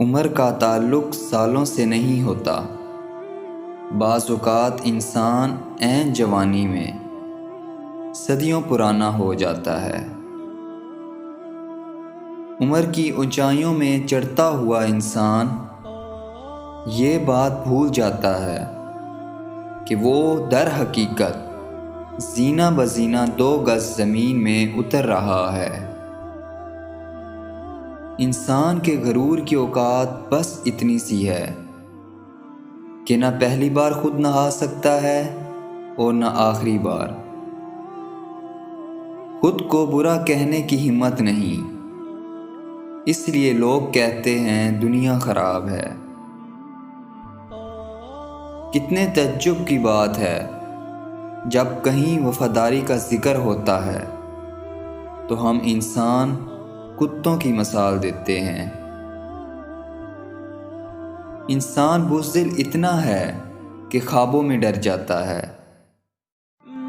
عمر کا تعلق سالوں سے نہیں ہوتا، بعض اوقات انسان عین جوانی میں صدیوں پرانا ہو جاتا ہے۔ عمر کی اونچائیوں میں چڑھتا ہوا انسان یہ بات بھول جاتا ہے کہ وہ در حقیقت زینہ بزینہ 2 گز زمین میں اتر رہا ہے۔ انسان کے غرور کی اوقات بس اتنی سی ہے کہ نہ پہلی بار خود نہا سکتا ہے اور نہ آخری بار۔ خود کو برا کہنے کی ہمت نہیں، اس لیے لوگ کہتے ہیں دنیا خراب ہے۔ کتنے تعجب کی بات ہے جب کہیں وفاداری کا ذکر ہوتا ہے تو ہم انسان کتوں کی مثال دیتے ہیں۔ انسان بزدل اتنا ہے کہ خوابوں میں ڈر جاتا ہے،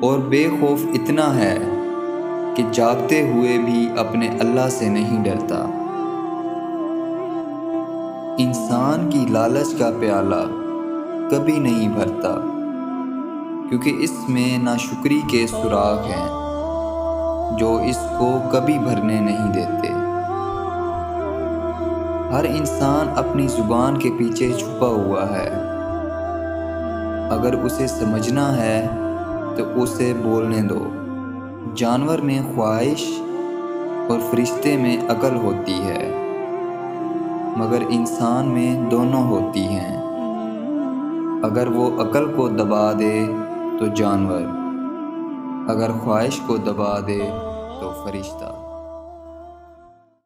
اور بے خوف اتنا ہے کہ جاگتے ہوئے بھی اپنے اللہ سے نہیں ڈرتا۔ انسان کی لالچ کا پیالہ کبھی نہیں بھرتا، کیونکہ اس میں ناشکری کے سوراخ ہیں جو اس کو کبھی بھرنے نہیں دیتے۔ ہر انسان اپنی زبان کے پیچھے چھپا ہوا ہے، اگر اسے سمجھنا ہے تو اسے بولنے دو۔ جانور میں خواہش اور فرشتے میں عقل ہوتی ہے، مگر انسان میں دونوں ہوتی ہیں۔ اگر وہ عقل کو دبا دے تو جانور، اگر خواہش کو دبا دے تو فرشتہ۔